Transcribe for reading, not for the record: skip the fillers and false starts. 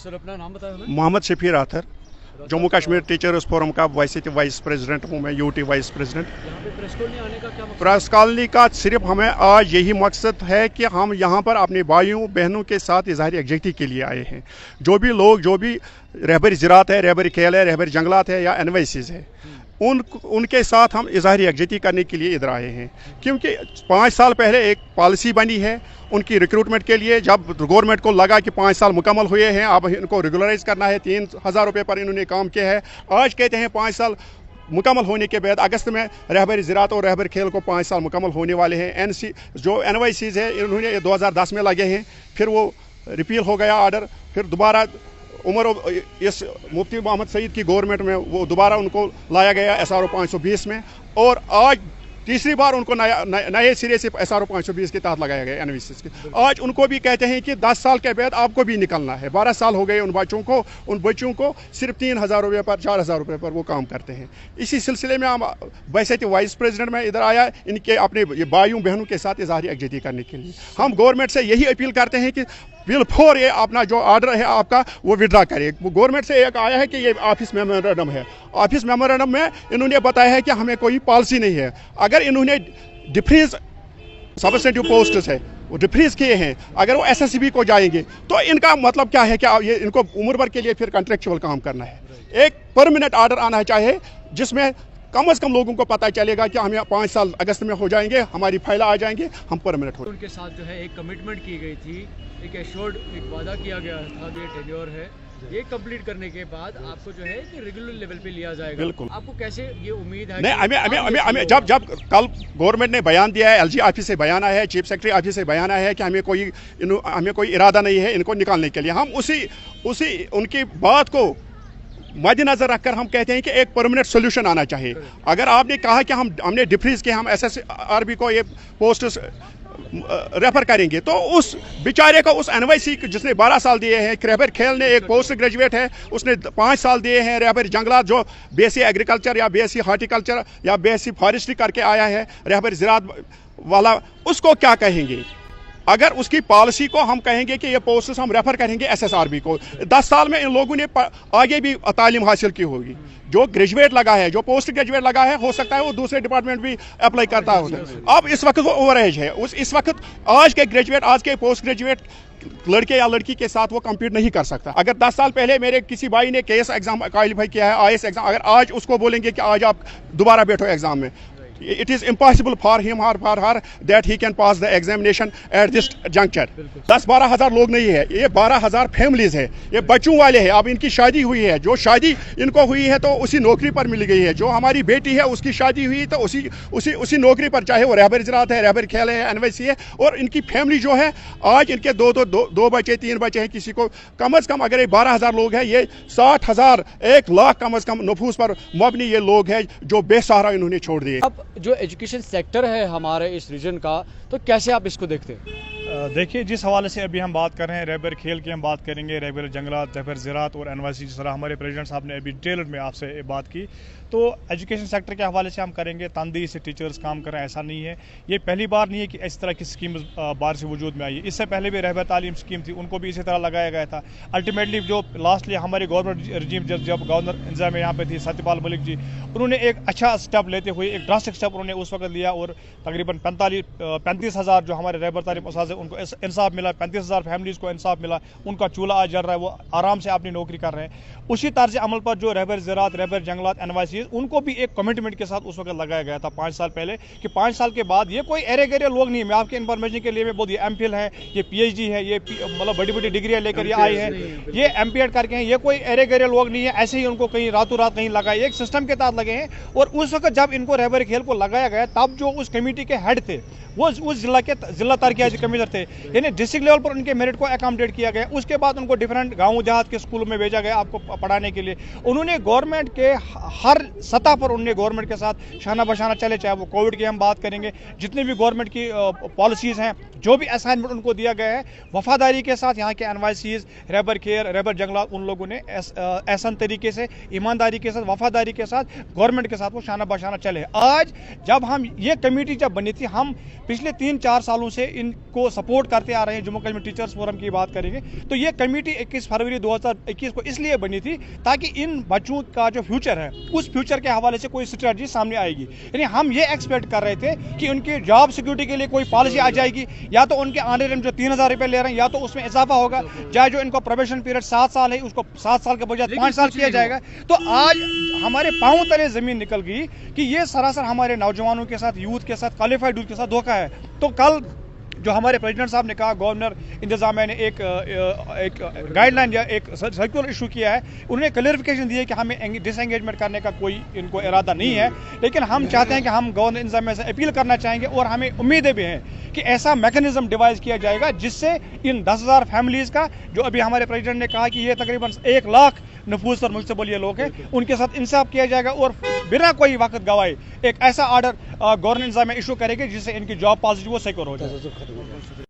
Sir अपना नाम बताएं हमें। मोहम्मद शफीर आथर, जम्मू कश्मीर टीचर्स फोरम का वाइस प्रेसिडेंट हूँ मैं, यूटी वाइस प्रेसिडेंट। यहाँ पे प्रेस कॉलोनी आने का क्या मकसद? प्रेस कॉलोनी का सिर्फ हमें आज यही मकसद है कि हम यहाँ पर अपने भाइयों बहनों के साथ इजहार यकजहती के लिए आए हैं। जो भी लोग, जो भी रहबरी ज़राअत है, रहबरी खेल है, रहबरी जंगलात है या एनवाईसीज है, उनके साथ हम इजहार यकजहती करने के लिए इधर आए हैं। क्योंकि 5 साल पहले एक पॉलिसी बनी है उनकी रिक्रूटमेंट के लिए, जब गवर्नमेंट को लगा कि 5 साल मुकम्मल हुए हैं, अब इनको रेगुलराइज करना है, 3000 रुपये पर इन्होंने काम किया है। आज कहते हैं 5 साल मुकम्मल होने के बाद अगस्त में रहबरी ज़राअत और रहबरी खेल को 5 साल मुकम्मल होने वाले हैं। जो एनवाईसीज है इन्होंने 2010 में लगे हैं, फिर वो रिपील हो गया ऑर्डर, फिर दोबारा इस मुफ्ती मोहम्मद सईद की गवर्नमेंट में वो दोबारा उनको लाया गया SRO 520 में, और आज तीसरी बार उनको नए सिरे से SRO 520 के तहत लगाया गया एनवाईसीज के। आज उनको भी कहते हैं कि 10 साल के बाद आपको भी निकलना है। 12 साल हो गए उन बच्चों को सिर्फ 3000 रुपये पर, 4000 रुपये पर वो काम करते हैं। इसी सिलसिले में हम वैसे तो वाइस प्रेसिडेंट में इधर आया इनके अपने भाइयों बहनों के साथ इजहार यकजहती करने के लिए। हम गवर्नमेंट से यही अपील करते हैं कि बिलफोर ये अपना जो ऑर्डर है आपका वो विड्रा करे। गवर्नमेंट से एक आया है कि ये ऑफिस मेमोरेंडम है, ऑफिस मेमोरेंडम में इन्होंने बताया है कि हमें कोई पॉलिसी नहीं है। अगर इन्होंने डिफ्रीज सबस्टेंटिव पोस्ट्स है वो डिफ्रीज किए हैं, अगर वो SSCB को जाएंगे तो इनका मतलब क्या है कि ये इनको उम्र भर के लिए फिर कॉन्ट्रेक्चुअल काम करना है। एक परमानेंट ऑर्डर आना चाहिए जिसमें कम से कम लोगों को पता चलेगा कि हमें 5 साल अगस्त में हो जाएंगे, हमारी फाइलें आ जाएंगी, हम परमानेंट हो। उनके साथ जो है एक कमिटमेंट की गई थी, एक एश्योर्ड एक वादा किया गया था, ये टेन्योर है, ये कंप्लीट करने के बाद आपको जो है कि रेगुलर लेवल पे लिया जाएगा। बिल्कुल। आपको कैसे ये उम्मीद है? नहीं, हमें जब कल गवर्नमेंट ने बयान दिया है, LG ऑफिस से बयान आया है, चीफ सेक्रेटरी ऑफिस से बयान आया है कि हमें कोई इरादा नहीं है इनको निकालने के लिए। हम उसी उनकी बात को मद्देनजर रखकर हम कहते हैं कि एक परमानेंट सोल्यूशन आना चाहिए। अगर आपने कहा कि हमने डिफ्रीज किया, हम SSRB को ये पोस्ट रेफर करेंगे, तो उस बेचारे को, उस एनवाईसी जिसने 12 साल दिए हैं, रहबर खेल ने एक पोस्ट ग्रेजुएट है उसने 5 साल दिए हैं, रहबर जंगलात जो BSc एग्रीकल्चर या BSc हॉर्टिकल्चर या BSc फॉरेस्ट्री करके आया है, रहबर ज़राअत वाला, उसको क्या कहेंगे? अगर उसकी पॉलिसी को हम कहेंगे कि ये पोस्ट हम रेफर करेंगे SSRB को, 10 साल में इन लोगों ने आगे भी तालीम हासिल की होगी। जो ग्रेजुएट लगा है, जो पोस्ट ग्रेजुएट लगा है, हो सकता है वो दूसरे डिपार्टमेंट भी अप्लाई करता होता है। अब इस वक्त वो ओवर एज है, इस वक्त आज के ग्रेजुएट, आज के पोस्ट ग्रेजुएट लड़के या लड़की के साथ वो कम्पीट नहीं कर सकता। अगर 10 साल पहले मेरे किसी भाई ने KS एग्जाम क्वालिफाई किया है, IAS एग्जाम, अगर आज उसको बोलेंगे कि आज आप दोबारा बैठो एग्जाम में, it is impossible for him or for her that he can pass the examination at this juncture। 10-12 हज़ार लोग नहीं है, ये 12,000 फैमिलीज है, ये बच्चों वाले हैं। अब इनकी शादी हुई है, जो शादी इनको हुई है तो उसी नौकरी पर मिल गई है। जो हमारी बेटी है उसकी शादी हुई तो उसी नौकरी पर, चाहे वो रहबर ज़राअत है, रहबर खेल है, NYC है, और इनकी फैमिली जो है आज इनके दो बच्चे 3 बच्चे हैं, किसी को कम अज़ कम, अगर ये 12,000 लोग हैं, ये 60,000 1 लाख कम अज़ कम नफूस पर मबनी ये लोग हैं जो बेसहारा इन्होंने छोड़ दिए। जो एजुकेशन सेक्टर है हमारे इस रीजन का, तो कैसे आप इसको देखते हैं? देखिए, जिस हवाले से अभी हम बात कर रहे हैं, रहबर खेल की हम बात करेंगे, रहबर जंगलात, रहबर ज़राअत और NYC, जिस तरह हमारे प्रेसिडेंट साहब ने अभी डिटेल में आपसे बात की, तो एजुकेशन सेक्टर के हवाले से हम करेंगे, तनदेही से टीचर्स काम कर रहे हैं, ऐसा नहीं है। ये पहली बार नहीं है कि इस तरह की स्कीम बाहर से वजूद में आई है। इससे पहले भी रहबर तालीम स्कीम थी, उनको भी इसी तरह लगाया गया था। अल्टीमेटली जो लास्टली हमारी गवर्नमेंट रजीम जब गवर्नर इंतजाम यहाँ पे थी सत्यपाल मलिक जी, उन्होंने एक अच्छा स्टेप लेते हुए एक ड्रास्टिक स्टेप उन्होंने उस वक्त लिया, और तकरीबन 35,000 जो हमारे रहबर तालीम उस्ताद उनको इंसाफ मिला, 35,000 फैमिलीज़ को इंसाफ मिला, उनका चूल्हा आज जल रहा है, वो आराम से अपनी नौकरी कर रहे हैं। उसी तर्ज अमल पर जो रहबर ज़राअत, रहबर जंगलात, NYC, उनको भी एक कमिटमेंट के साथ उस वक्त लगाया गया था 5 साल पहले, कि 5 साल के बाद ये कोई एरे गेरे लोग नहीं है। मैं आपके इन्फॉर्मेशन के लिए मैं बहुत, ये MPhil है, ये PhD है, ये मतलब बड़ी बड़ी डिग्रियाँ लेकर ये आए हैं, ये MPEd करके हैं, ये कोई एरे गेरे लोग नहीं है। ऐसे ही उनको कहीं रातों रात कहीं लगाए, एक सिस्टम के तहत लगे हैं। और उस वक्त जब इनको रहबर खेल को लगाया गया, तब जो उस कमेटी के हेड थे वो उस जिला तरक्याती कमिश्नर थे, यानी डिस्ट्रिक्ट लेवल पर उनके मेरिट को अकोमोडेट किया गया। उसके बाद उनको डिफरेंट गाँव देहात के स्कूलों में भेजा गया आपको पढ़ाने के लिए। उन्होंने गवर्नमेंट के हर सतह पर उनने गवर्नमेंट के साथ शाना बशाना चले, चाहे वो कोविड की हम बात करेंगे, जितनी भी गवर्नमेंट की पॉलिसीज़ हैं, जो भी असाइनमेंट उनको दिया गया है, वफादारी के साथ यहाँ के एनवाईसीज, रैबर खेल, रैबर जंगलात, उन लोगों ने एहसन तरीके से, ईमानदारी के साथ, वफादारी के साथ गवर्नमेंट के साथ वो शाना बशाना चले। आज जब हम ये कमेटी जब बनी थी, हम पिछले 3-4 सालों से इनको सपोर्ट करते आ रहे हैं। जम्मू कश्मीर टीचर्स फोरम की बात करेंगे तो ये कमेटी 21 फरवरी 2021 को इसलिए बनी थी ताकि इन बच्चों का जो फ्यूचर है, उस फ्यूचर के हवाले से कोई स्ट्रेटजी सामने आएगी। यानी हम ये एक्सपेक्ट कर रहे थे कि उनके जॉब सिक्योरिटी के लिए कोई पॉलिसी आ जाएगी, या तो उनके आने जो 3,000 रुपये ले रहे हैं या तो उसमें इजाफा होगा, चाहे जो इनको प्रोबेशन पीरियड 7 साल है उसको 7 साल के बजाय 5 साल किया जाएगा। तो आज हमारे पांव तले जमीन निकल गई कि ये सरासर हमारे नौजवानों के साथ, यूथ के साथ, क्वालिफाइड यूथ के साथ धोखा है। तो कल जो हमारे प्रेसिडेंट साहब ने कहा, गवर्नर इंतजामिया ने एक गाइडलाइन या एक सर्कुलर इशू किया है, उन्होंने क्लैरिफिकेशन दी है कि हमें डिसएंगेजमेंट करने का कोई इनको इरादा नहीं है, लेकिन हम चाहते हैं कि हम गवर्नर इंतजामिया से अपील करना चाहेंगे और हमें उम्मीदें भी हैं कि ऐसा मैकेनिज्म डिवाइस किया जाएगा जिससे इन 10,000 फैमिलीज़ का, जो अभी हमारे प्रेसिडेंट ने कहा कि ये तकरीबन 1 लाख नफूस और मुझसे ये लोग हैं, उनके साथ इंसाफ किया जाएगा और बिना कोई वक्त गवाए एक ऐसा आर्डर गवर्नर इंतजामिया इशू करेगी जिससे इनकी जॉब पॉलिसी वो सिक्योर हो जाए।